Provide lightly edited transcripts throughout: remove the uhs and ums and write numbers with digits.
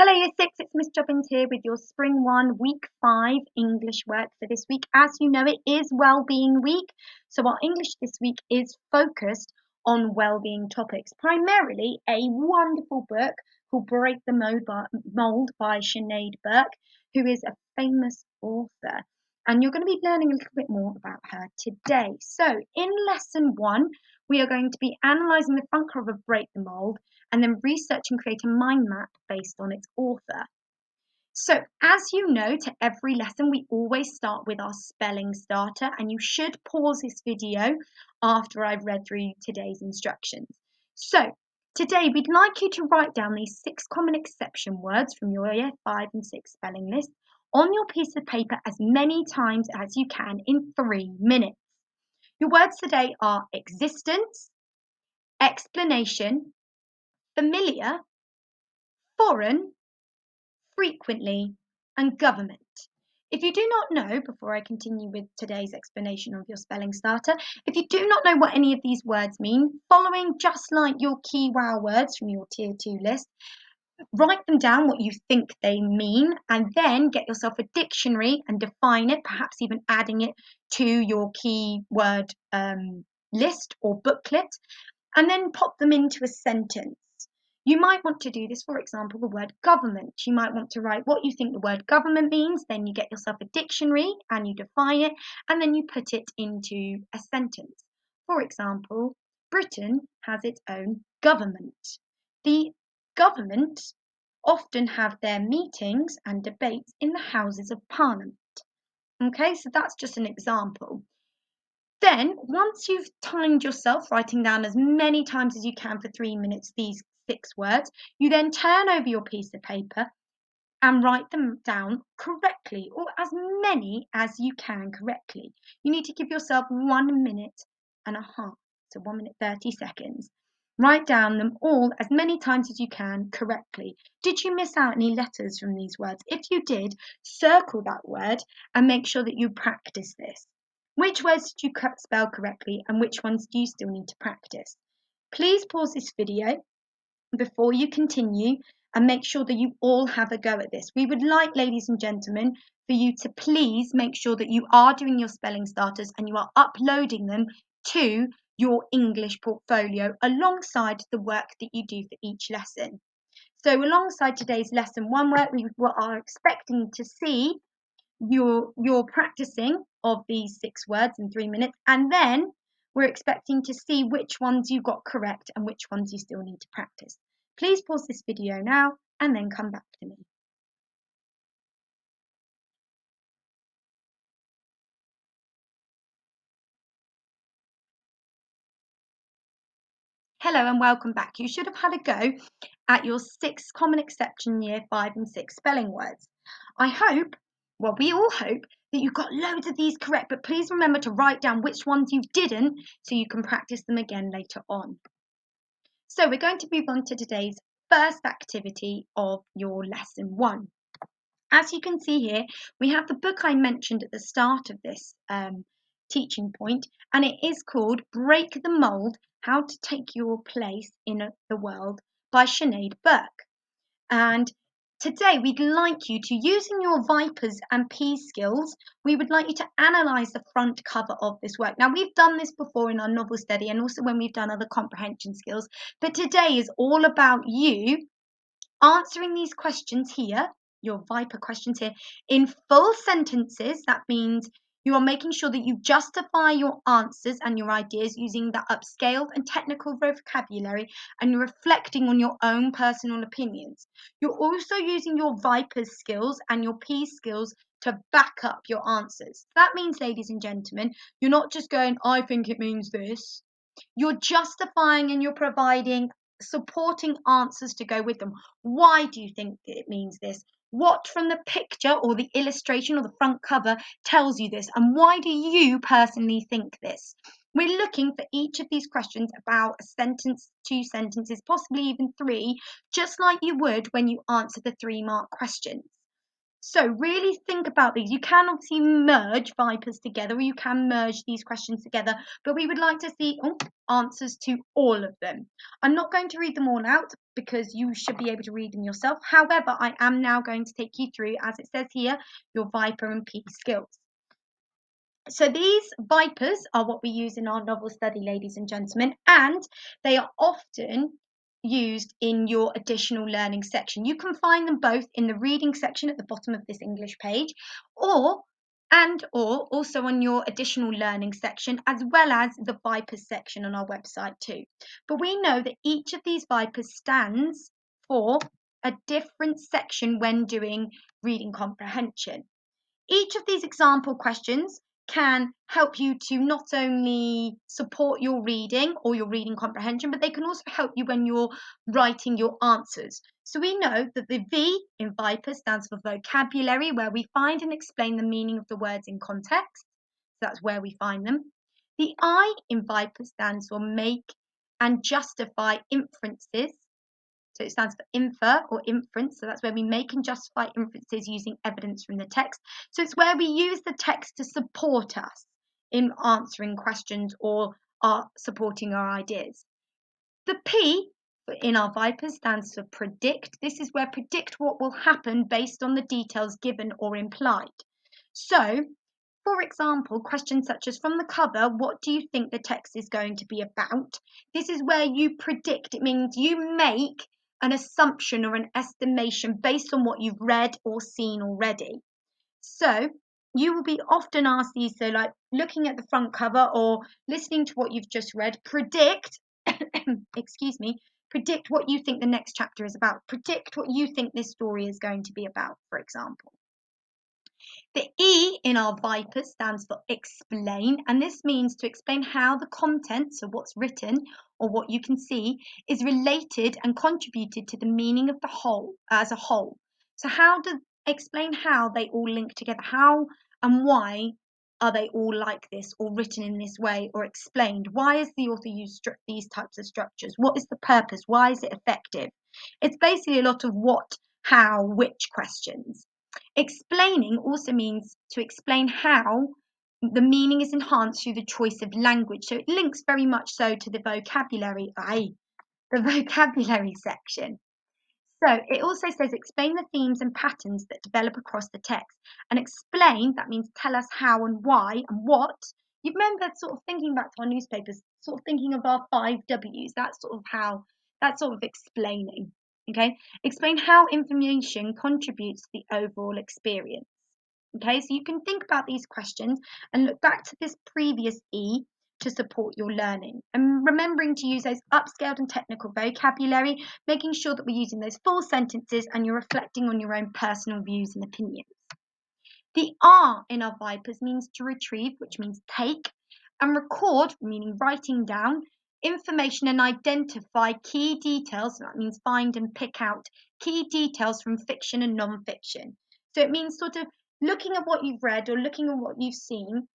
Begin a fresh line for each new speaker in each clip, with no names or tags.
Hello Year 6, it's Miss Jobbins here with your Spring 1 Week 5 English work for this week. As you know, it is Wellbeing Week, so our English this week is focused on wellbeing topics, primarily a wonderful book called Break the Mold by Sinead Burke, who is a famous author. And you're going to be learning a little bit more about her today. So in Lesson 1, we are going to be analysing the front cover of Break the Mold and then research and create a mind map based on its author. So, as you know, to every lesson, we always start with our spelling starter, and you should pause this video after I've read through today's instructions. So, today we'd like you to write down these 6 common exception words from your Year 5 and 6 spelling list on your piece of paper as many times as you can in 3 minutes. Your words today are existence, explanation, familiar, foreign, frequently, and government. If you do not know, before I continue with today's explanation of your spelling starter, if you do not know what any of these words mean, following just like your key wow words from your Tier 2 list, write them down what you think they mean and then get yourself a dictionary and define it, perhaps even adding it to your key word list or booklet, and then pop them into a sentence. You might want to do this, for example, the word government. You might want to write what you think the word government means, then you get yourself a dictionary and you define it, and then you put it into a sentence. For example, Britain has its own government. The government often have their meetings and debates in the Houses of Parliament. Okay, so that's just an example. Then, once you've timed yourself writing down as many times as you can for 3 minutes these 6 words, you then turn over your piece of paper and write them down correctly, or as many as you can correctly. You need to give yourself 1 minute and a half, so 1 minute 30 seconds. Write down them all as many times as you can correctly. Did you miss out any letters from these words? If you did, circle that word and make sure that you practice this. Which words did you spell correctly and which ones do you still need to practice? Please pause this video before you continue and make sure that you all have a go at this. We would like, ladies and gentlemen, for you to please make sure that you are doing your spelling starters and you are uploading them to your English portfolio alongside the work that you do for each lesson. So alongside today's lesson 1 work, we are expecting to see your practicing of these 6 words in 3 minutes, and then we're expecting to see which ones you got correct and which ones you still need to practice. Please pause this video now and then come back to me. Hello and welcome back. You should have had a go at your 6 common exception Year 5 and 6 spelling words. I hope, well, we all hope that you got loads of these correct, but please remember to write down which ones you didn't so you can practice them again later on. So we're going to move on to today's first activity of your lesson 1. As you can see here, we have the book I mentioned at the start of this teaching point, and it is called Break the Mold, How to Take Your Place in the World by Sinead Burke. And today we'd like you to, using your Vipers and P skills, we would like you to analyse the front cover of this work. Now, we've done this before in our novel study and also when we've done other comprehension skills, but today is all about you answering these questions here, your Viper questions here, in full sentences. That means you are making sure that you justify your answers and your ideas using the upscaled and technical vocabulary, and you're reflecting on your own personal opinions. You're also using your Viper's skills and your P skills to back up your answers. That means, ladies and gentlemen, you're not just going, I think it means this. You're justifying and you're providing supporting answers to go with them. Why do you think it means this? What from the picture or the illustration or the front cover tells you this? And why do you personally think this? We're looking for each of these questions about a sentence, 2 sentences, possibly even 3, just like you would when you answer the 3-mark questions. So really think about these. You can obviously merge vipers together, or you can merge these questions together, but we would like to see answers to all of them. I'm not going to read them all out because you should be able to read them yourself. However, I am now going to take you through, as it says here, your viper and P skills. So these vipers are what we use in our novel study, ladies and gentlemen, and they are often used in your additional learning section. You can find them both in the reading section at the bottom of this English page, or also on your additional learning section, as well as the vipers section on our website too. But we know that each of these vipers stands for a different section when doing reading comprehension. Each of these example questions can help you to not only support your reading or your reading comprehension, but they can also help you when you're writing your answers. So we know that the V in Viper stands for vocabulary, where we find and explain the meaning of the words in context. That's where we find them. The I in Viper stands for make and justify inferences. So it stands for infer or inference. So that's where we make and justify inferences using evidence from the text. So it's where we use the text to support us in answering questions or supporting our ideas. The P in our Vipers stands for predict. This is where predict what will happen based on the details given or implied. So, for example, questions such as from the cover, what do you think the text is going to be about? This is where you predict. It means you make an assumption or an estimation based on what you've read or seen already. So you will be often asked these, so like looking at the front cover or listening to what you've just read, predict, excuse me, predict what you think the next chapter is about. Predict what you think this story is going to be about, for example. The E in our Viper stands for explain, and this means to explain how the content, so what's written or what you can see, is related and contributed to the meaning of the whole as a whole. So explain how they all link together, how and why are they all like this or written in this way or explained? Why has the author used these types of structures? What is the purpose? Why is it effective? It's basically a lot of what, how, which questions. Explaining also means to explain how the meaning is enhanced through the choice of language. So it links very much so to the vocabulary section. So it also says explain the themes and patterns that develop across the text. And explain, that means tell us how and why and what. You remember sort of thinking back to our newspapers, sort of thinking of our 5 Ws. That's sort of explaining. Okay, explain how information contributes to the overall experience. Okay, so you can think about these questions and look back to this previous E to support your learning. And remembering to use those upscaled and technical vocabulary, making sure that we're using those full sentences and you're reflecting on your own personal views and opinions. The R in our Vipers means to retrieve, which means take, and record, meaning writing down, information and identify key details. So that means find and pick out key details from fiction and non-fiction. So it means sort of looking at what you've read or looking at what you've seen,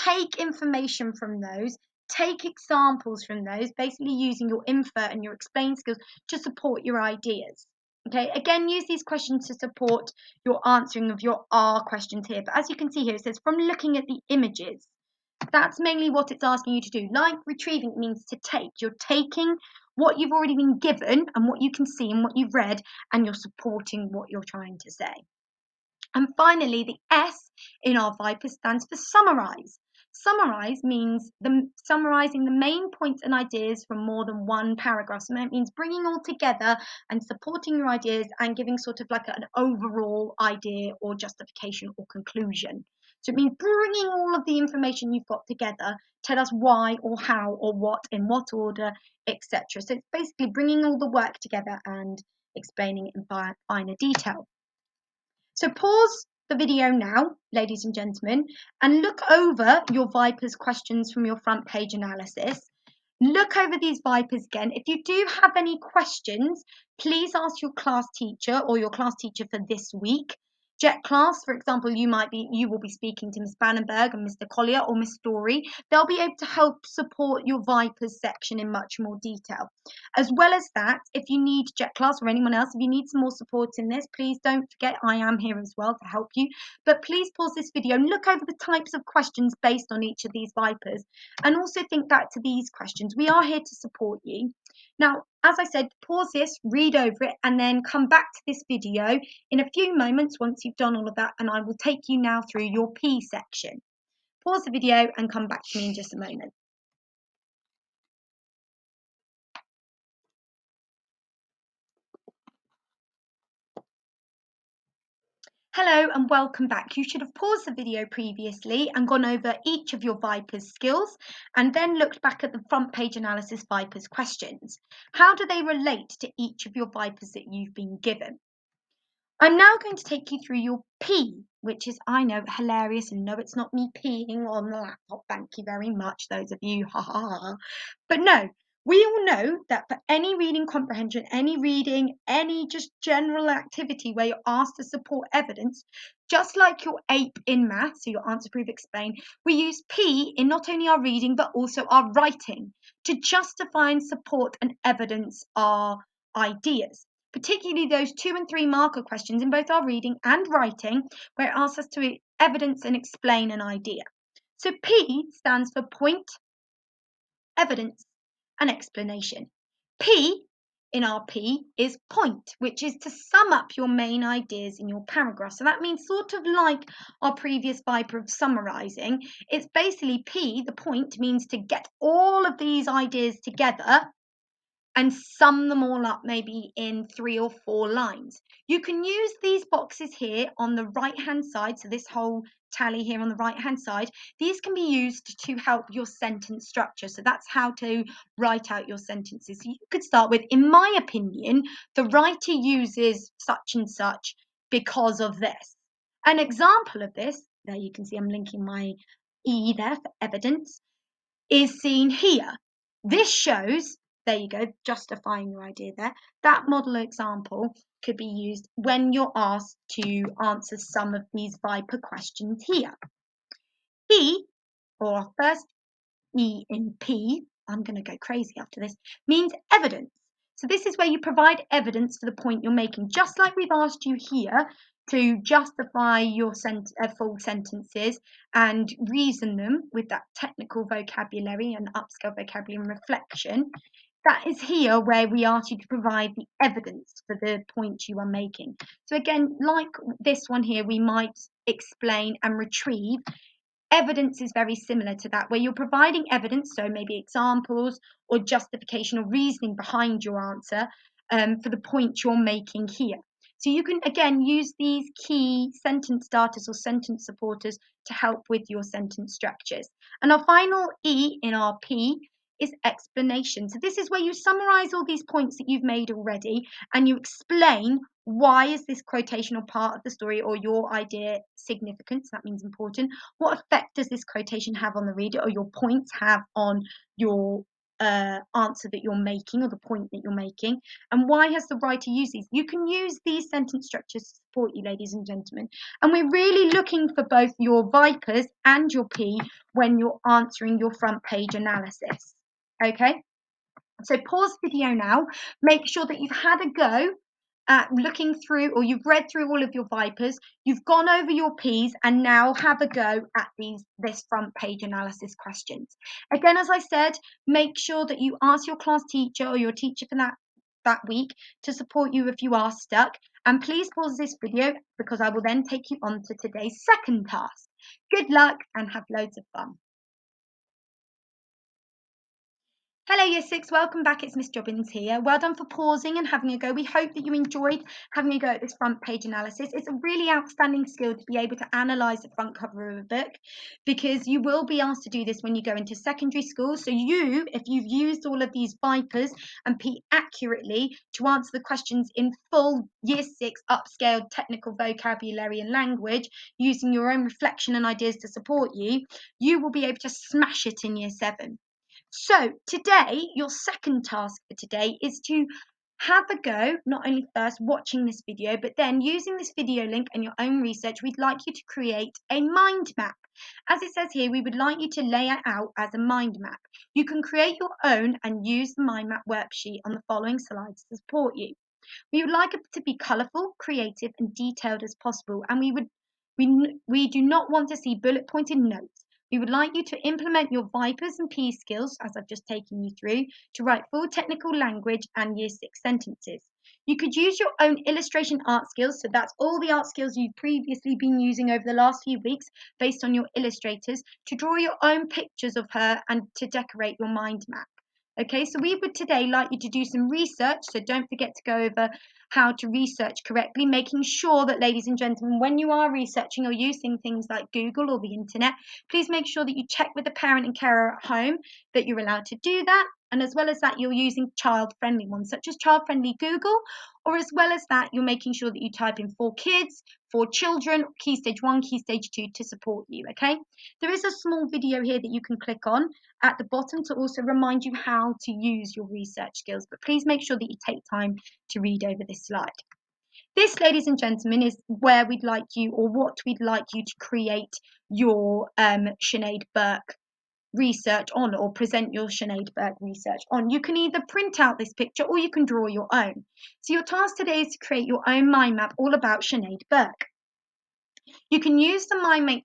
take information from those, take examples from those, basically using your infer and your explain skills to support your ideas. Okay, again, use these questions to support your answering of your R questions here. But as you can see here, it says from looking at the images. That's mainly what it's asking you to do. Like retrieving means to take. You're taking what you've already been given and what you can see and what you've read, and you're supporting what you're trying to say. And finally, the S in our Viper stands for summarize. Summarize means summarizing the main points and ideas from more than one paragraph. So it means bringing all together and supporting your ideas and giving sort of like an overall idea or justification or conclusion. So it means bringing all of the information you've got together, tell us why or how or what, in what order, etc. So it's basically bringing all the work together and explaining it in finer detail. So pause the video now, ladies and gentlemen, and look over your Vipers questions from your front page analysis. Look over these Vipers again. If you do have any questions, please ask your class teacher or your class teacher for this week Jet class, for example, you will be speaking to Miss Bannenberg and Mr. Collier or Miss Story. They'll be able to help support your Vipers section in much more detail. As well as that, if you need Jet class or anyone else, if you need some more support in this, please don't forget I am here as well to help you. But please pause this video and look over the types of questions based on each of these Vipers, and also think back to these questions. We are here to support you. Now, as I said, pause this, read over it, and then come back to this video in a few moments once you've done all of that, and I will take you now through your P section. Pause the video and come back to me in just a moment. Hello and welcome back. You should have paused the video previously and gone over each of your Vipers skills and then looked back at the front page analysis Vipers questions. How do they relate to each of your Vipers that you've been given? I'm now going to take you through your P, which is, I know, hilarious, and no, it's not me peeing on the laptop, thank you very much, those of you, ha ha ha. But no, we all know that for any reading comprehension, any reading, any just general activity where you're asked to support evidence, just like your APE in maths, so your answer, prove, explain, we use P in not only our reading but also our writing to justify and support and evidence our ideas, particularly those 2 and 3 marker questions in both our reading and writing, where it asks us to evidence and explain an idea. So P stands for point, evidence, and explanation. P in our P is point, which is to sum up your main ideas in your paragraph. So that means sort of like our previous Viper of summarising. It's basically P, the point, means to get all of these ideas together and sum them all up maybe in 3 or 4 lines. You can use these boxes here on the right hand side, so this whole tally here on the right hand side, these can be used to help your sentence structure. So that's how to write out your sentences. So you could start with, in my opinion, the writer uses such and such because of this. An example of this, there you can see I'm linking my E there for evidence, is seen here. This shows, there you go, justifying your idea there. That model example could be used when you're asked to answer some of these Viper questions here. E, or our first E in P, I'm going to go crazy after this, means evidence. So this is where you provide evidence for the point you're making, just like we've asked you here to justify your full sentences and reason them with that technical vocabulary and upscale vocabulary and reflection. That is here where we ask you to provide the evidence for the point you are making. So again, like this one here, we might explain and retrieve. Evidence is very similar to that, where you're providing evidence, so maybe examples or justification or reasoning behind your answer for the point you're making here. So you can, again, use these key sentence starters or sentence supporters to help with your sentence structures. And our final E in our P is explanation. So this is where you summarize all these points that you've made already and you explain why is this quotational part of the story or your idea significant, so that means important. What effect does this quotation have on the reader, or your points have on your answer that you're making or the point that you're making, and why has the writer used these? You can use these sentence structures to support you, ladies and gentlemen, and we're really looking for both your Vipers and your P when you're answering your front page analysis. Okay, so pause the video now, make sure that you've had a go at looking through, or you've read through all of your Vipers, you've gone over your Ps, and now have a go at this front page analysis questions. Again, as I said, make sure that you ask your class teacher or your teacher for that week to support you if you are stuck. And please pause this video because I will then take you on to today's second task. Good luck and have loads of fun. Hello Year 6, welcome back, it's Miss Jobbins here. Well done for pausing and having a go. We hope that you enjoyed having a go at this front page analysis. It's a really outstanding skill to be able to analyse the front cover of a book, because you will be asked to do this when you go into secondary school. So you, if you've used all of these Vipers and P accurately to answer the questions in full Year 6 upscaled technical vocabulary and language, using your own reflection and ideas to support you, you will be able to smash it in Year 7. So today, your second task for today is to have a go, not only first watching this video, but then using this video link and your own research, we'd like you to create a mind map. As it says here, we would like you to lay it out as a mind map. You can create your own and use the mind map worksheet on the following slides to support you. We would like it to be colourful, creative and detailed as possible, and we do not want to see bullet pointed notes. We would like you to implement your Vipers and P skills, as I've just taken you through, to write full technical language and Year 6 sentences. You could use your own illustration art skills, so that's all the art skills you've previously been using over the last few weeks based on your illustrators, to draw your own pictures of her and to decorate your mind map. Okay, so we would today like you to do some research, so don't forget to go over how to research correctly, making sure that, ladies and gentlemen, when you are researching or using things like Google or the internet, please make sure that you check with the parent and carer at home that you're allowed to do that, and as well as that, you're using child-friendly ones, such as child-friendly Google, or as well as that, you're making sure that you type in for kids, for children, Key Stage 1, Key Stage 2 to support you, okay? There is a small video here that you can click on at the bottom to also remind you how to use your research skills, but please make sure that you take time to read over this slide. This, ladies and gentlemen, is where we'd like you, or what we'd like you to create your Sinead Burke research on, or present your Sinead Burke research on. You can either print out this picture or you can draw your own. So your task today is to create your own mind map all about Sinead Burke. You can use the MindMap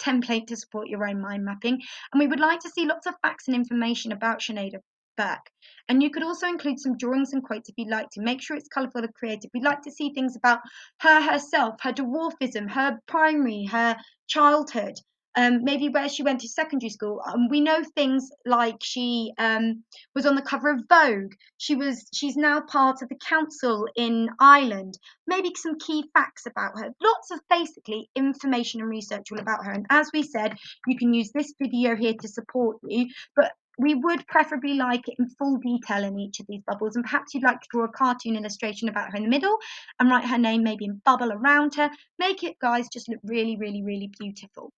template to support your own mind mapping, and we would like to see lots of facts and information about Sinead Burke. And you could also include some drawings and quotes if you'd like to. Make sure it's colourful and creative. We'd like to see things about her herself, her dwarfism, her primary, her childhood, maybe where she went to secondary school. We know things like she was on the cover of Vogue. She's now part of the council in Ireland. Maybe some key facts about her. Lots of basically information and research all about her. And as we said, you can use this video here to support you, but we would preferably like it in full detail in each of these bubbles, and perhaps you'd like to draw a cartoon illustration about her in the middle and write her name maybe in bubble around her. Make it, guys, just look really, really, really beautiful.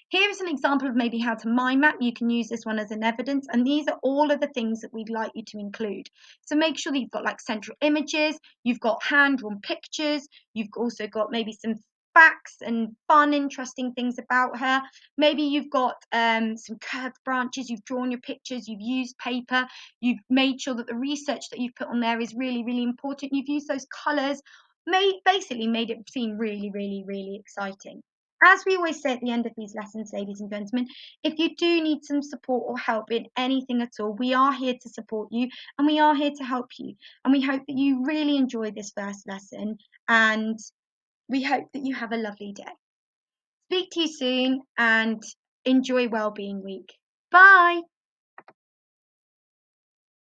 Here is an example of maybe how to mind map. You can use this one as an evidence, and these are all of the things that we'd like you to include. So make sure that you've got like central images, you've got hand-drawn pictures, you've also got maybe some facts and fun, interesting things about her. Maybe you've got some curved branches, you've drawn your pictures, you've used paper, you've made sure that the research that you've put on there is really, really important. You've used those colours, basically made it seem really, really, really exciting. As we always say at the end of these lessons, ladies and gentlemen, if you do need some support or help in anything at all, we are here to support you and we are here to help you. And we hope that you really enjoy this first lesson, and we hope that you have a lovely day. Speak to you soon and enjoy Wellbeing Week. Bye.